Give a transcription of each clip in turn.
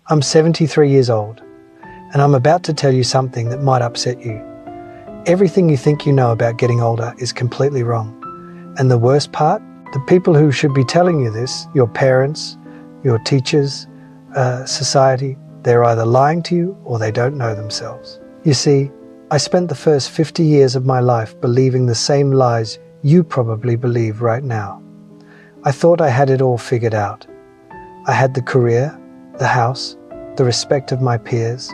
I'm 73 years old, and I'm about to tell you something that might upset you. Everything you think you know about getting older is completely wrong. And the worst part, the people who should be telling you this, your parents, your teachers, society, they're either lying to you or they don't know themselves. You see, I spent the first 50 years of my life believing the same lies you probably believe right now. I thought I had it all figured out. I had the career, the house, the respect of my peers.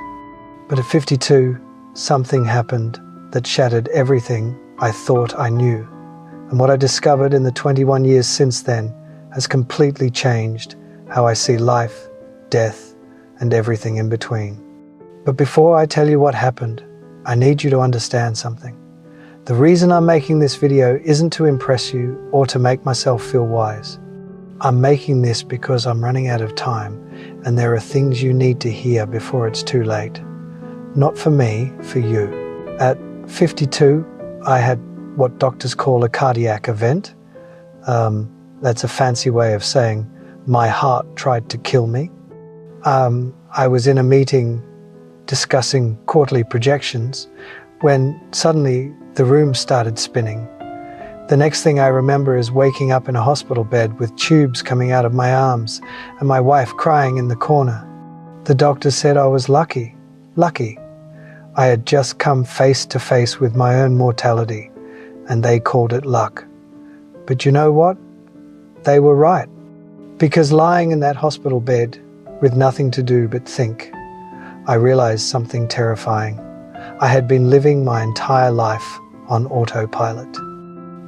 But at 52, something happened that shattered everything I thought I knew. And what I discovered in the 21 years since then has completely changed how I see life, death, and everything in between. But before I tell you what happened, I need you to understand something. The reason I'm making this video isn't to impress you or to make myself feel wise. I'm making this because I'm running out of time and there are things you need to hear before it's too late. Not for me, for you. At 52, I had what doctors call a cardiac event. That's a fancy way of saying my heart tried to kill me. I was in a meeting discussing quarterly projections when suddenly the room started spinning. The next thing I remember is waking up in a hospital bed with tubes coming out of my arms and my wife crying in the corner. The doctor said I was lucky. I had just come face to face with my own mortality, and they called it luck. But you know what? They were right. Because lying in that hospital bed with nothing to do but think, I realized something terrifying. I had been living my entire life on autopilot.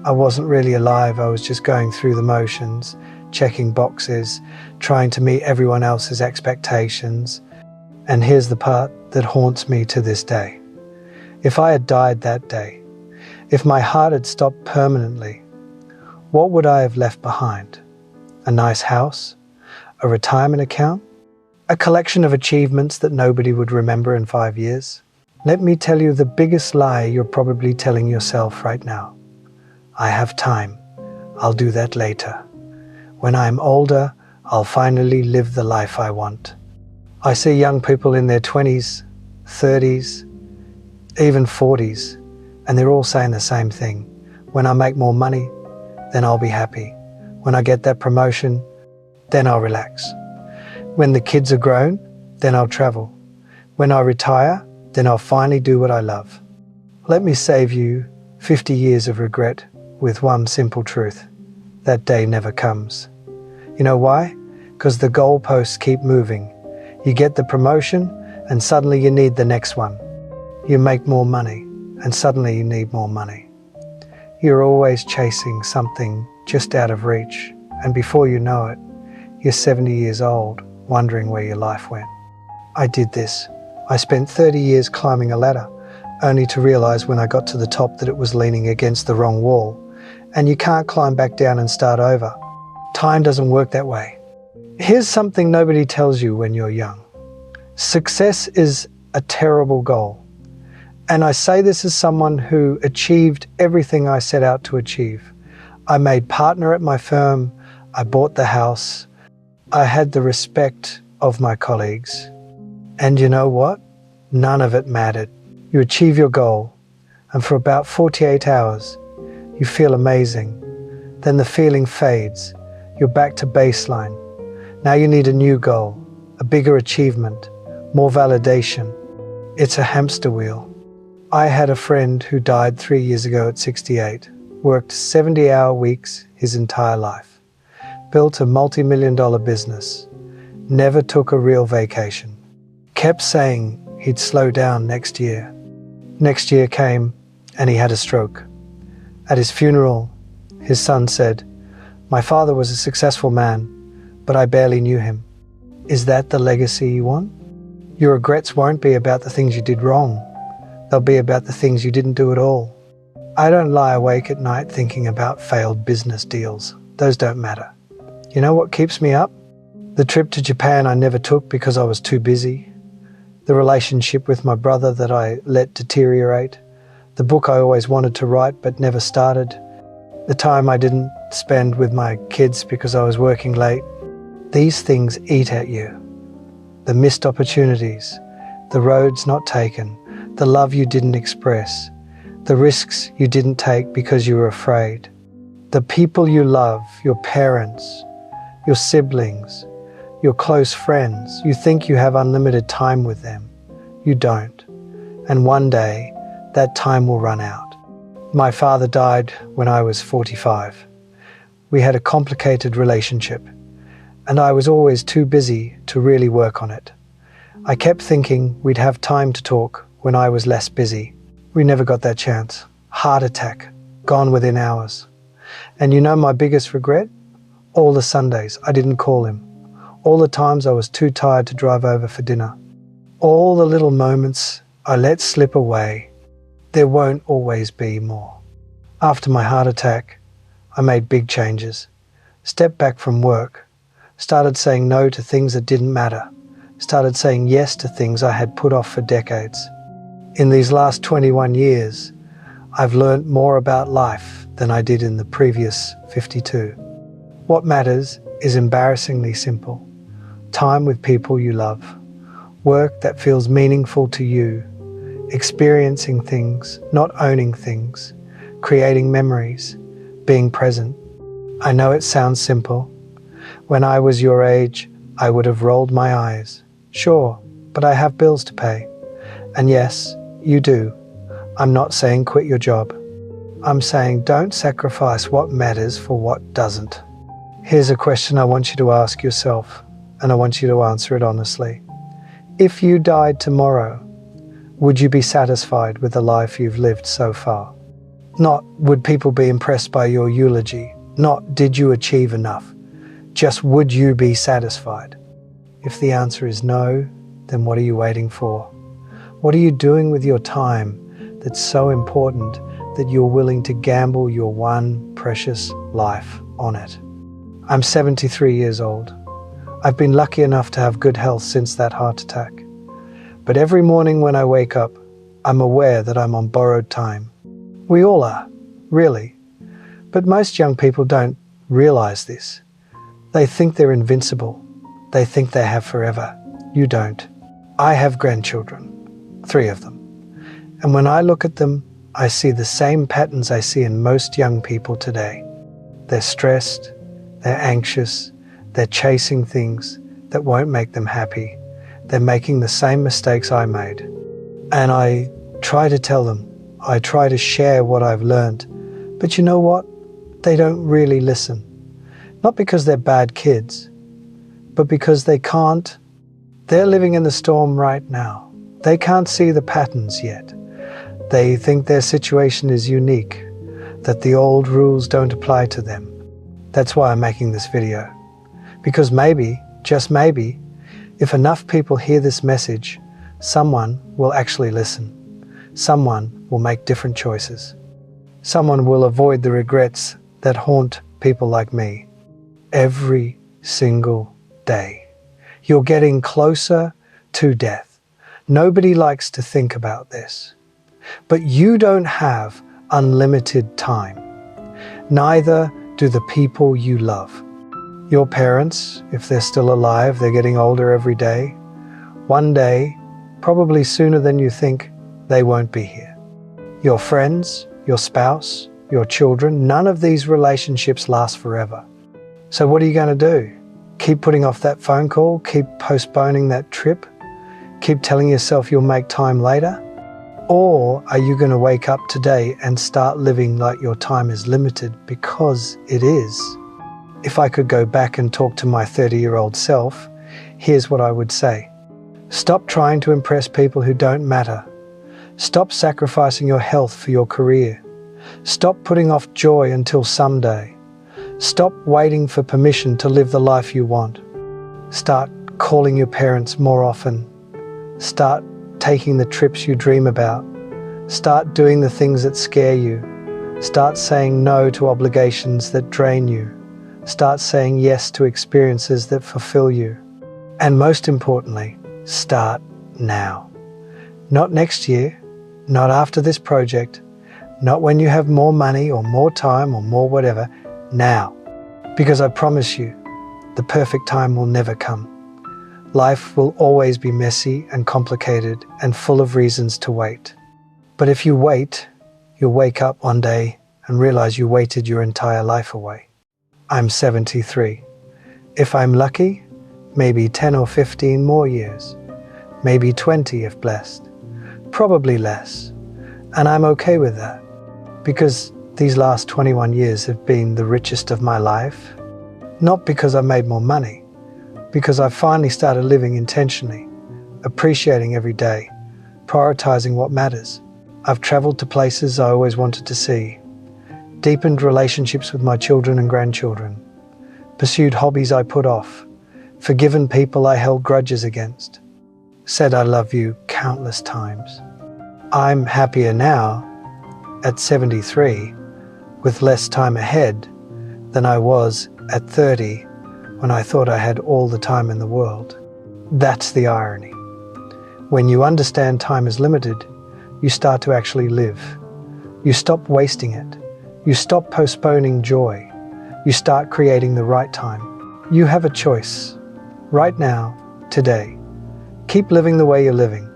I wasn't really alive, I was just going through the motions, checking boxes, trying to meet everyone else's expectations. And here's the part that haunts me to this day. If I had died that day, if my heart had stopped permanently, what would I have left behind? A nice house? A retirement account? A collection of achievements that nobody would remember in 5 years? Let me tell you the biggest lie you're probably telling yourself right now. I have time. I'll do that later. When I'm older, I'll finally live the life I want. I see young people in their 20s, 30s, even 40s, and they're all saying the same thing. When I make more money, then I'll be happy. When I get that promotion, then I'll relax. When the kids are grown, then I'll travel. When I retire, then I'll finally do what I love. Let me save you 50 years of regret with one simple truth. That day never comes. You know why? Because the goalposts keep moving. You get the promotion and suddenly you need the next one. You make more money and suddenly you need more money. You're always chasing something just out of reach, and before you know it, you're 70 years old, wondering where your life went. I did this. I spent 30 years climbing a ladder, only to realize when I got to the top that it was leaning against the wrong wall, and you can't climb back down and start over. Time doesn't work that way. Here's something nobody tells you when you're young. Success is a terrible goal. And I say this as someone who achieved everything I set out to achieve. I made partner at my firm, I bought the house, I had the respect of my colleagues. And you know what? None of it mattered. You achieve your goal, and for about 48 hours, you feel amazing. Then the feeling fades. You're back to baseline. Now you need a new goal, a bigger achievement, more validation. It's a hamster wheel. I had a friend who died 3 years ago at 68, worked 70-hour weeks his entire life, built a multi-million-dollar business, never took a real vacation, kept saying he'd slow down next year. Next year came and he had a stroke. At his funeral, his son said, "My father was a successful man, but I barely knew him." Is that the legacy you want? Your regrets won't be about the things you did wrong. They'll be about the things you didn't do at all. I don't lie awake at night thinking about failed business deals. Those don't matter. You know what keeps me up? The trip to Japan I never took because I was too busy. The relationship with my brother that I let deteriorate. The book I always wanted to write but never started. The time I didn't spend with my kids because I was working late. These things eat at you. the missed opportunities, the roads not taken, the love you didn't express, the risks you didn't take because you were afraid, the people you love, your parents, your siblings, your close friends. You think you have unlimited time with them. You don't. And one day, that time will run out. My father died when I was 45. We had a complicated relationship, and I was always too busy to really work on it. I kept thinking we'd have time to talk when I was less busy. We never got that chance. Heart attack, gone within hours. And you know my biggest regret? All the Sundays I didn't call him. All the times I was too tired to drive over for dinner. All the little moments I let slip away. There won't always be more. After my heart attack, I made big changes. Stepped back from work. Started saying no to things that didn't matter. Started saying yes to things I had put off for decades. In these last 21 years, I've learned more about life than I did in the previous 52. What matters is embarrassingly simple. Time with people you love. Work that feels meaningful to you. Experiencing things, not owning things. Creating memories. Being present. I know it sounds simple. When I was your age, I would have rolled my eyes. Sure, but I have bills to pay. And yes, you do. I'm not saying quit your job. I'm saying don't sacrifice what matters for what doesn't. Here's a question I want you to ask yourself, and I want you to answer it honestly. If you died tomorrow, would you be satisfied with the life you've lived so far? Not would people be impressed by your eulogy, not did you achieve enough, just would you be satisfied? If the answer is no, then what are you waiting for? What are you doing with your time that's so important that you're willing to gamble your one precious life on it? I'm 73 years old. I've been lucky enough to have good health since that heart attack. But every morning when I wake up, I'm aware that I'm on borrowed time. We all are, really. But most young people don't realize this. They think they're invincible. They think they have forever. You don't. I have grandchildren, 3 of them. And when I look at them, I see the same patterns I see in most young people today. They're stressed, they're anxious, they're chasing things that won't make them happy. They're making the same mistakes I made. And I try to tell them, I try to share what I've learned. But you know what? They don't really listen. Not because they're bad kids, but because they can't. They're living in the storm right now. They can't see the patterns yet. They think their situation is unique, that the old rules don't apply to them. That's why I'm making this video. Because maybe, just maybe, if enough people hear this message, someone will actually listen. Someone will make different choices. Someone will avoid the regrets that haunt people like me every single day. You're getting closer to death. Nobody likes to think about this. But you don't have unlimited time. Neither do the people you love. Your parents, if they're still alive, they're getting older every day. One day, probably sooner than you think, they won't be here. Your friends, your spouse, your children, none of these relationships last forever. So what are you going to do? Keep putting off that phone call? Keep postponing that trip? Keep telling yourself you'll make time later? Or are you going to wake up today and start living like your time is limited, because it is? If I could go back and talk to my 30-year-old self, here's what I would say. Stop trying to impress people who don't matter. Stop sacrificing your health for your career. Stop putting off joy until someday. Stop waiting for permission to live the life you want. Start calling your parents more often. Start taking the trips you dream about. Start doing the things that scare you. Start saying no to obligations that drain you. Start saying yes to experiences that fulfill you. And most importantly, start now. Not next year, not after this project, not when you have more money or more time or more whatever, now. Because I promise you, the perfect time will never come. Life will always be messy and complicated and full of reasons to wait. But if you wait, you'll wake up one day and realize you waited your entire life away. I'm 73. If I'm lucky, maybe 10 or 15 more years. Maybe 20 if blessed. Probably less. And I'm okay with that. Because these last 21 years have been the richest of my life. Not because I've made more money. Because I've finally started living intentionally, appreciating every day, prioritizing what matters. I've traveled to places I always wanted to see, deepened relationships with my children and grandchildren, pursued hobbies I put off, forgiven people I held grudges against, said I love you countless times. I'm happier now, at 73, with less time ahead than I was at 30 when I thought I had all the time in the world. That's the irony. When you understand time is limited, you start to actually live. You stop wasting it. You stop postponing joy. You start creating the right time. You have a choice. Right now, today. Keep living the way you're living,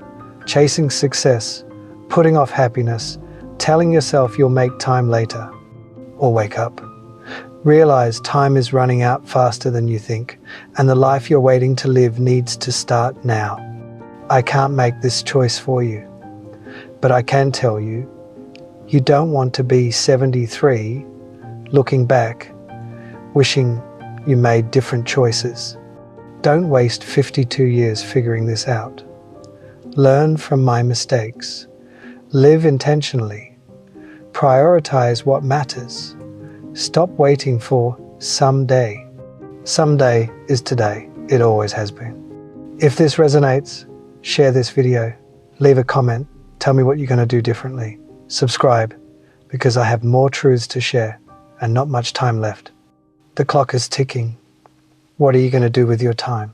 chasing success, putting off happiness, telling yourself you'll make time later. Or wake up. Realize time is running out faster than you think, and the life you're waiting to live needs to start now. I can't make this choice for you, but I can tell you, you don't want to be 73, looking back, wishing you made different choices. Don't waste 52 years figuring this out. Learn from my mistakes. Live intentionally. Prioritize what matters. Stop waiting for someday. Someday is today. It always has been. If this resonates, share this video, leave a comment, tell me what you're going to do differently. Subscribe, because I have more truths to share and not much time left. The clock is ticking. What are you going to do with your time?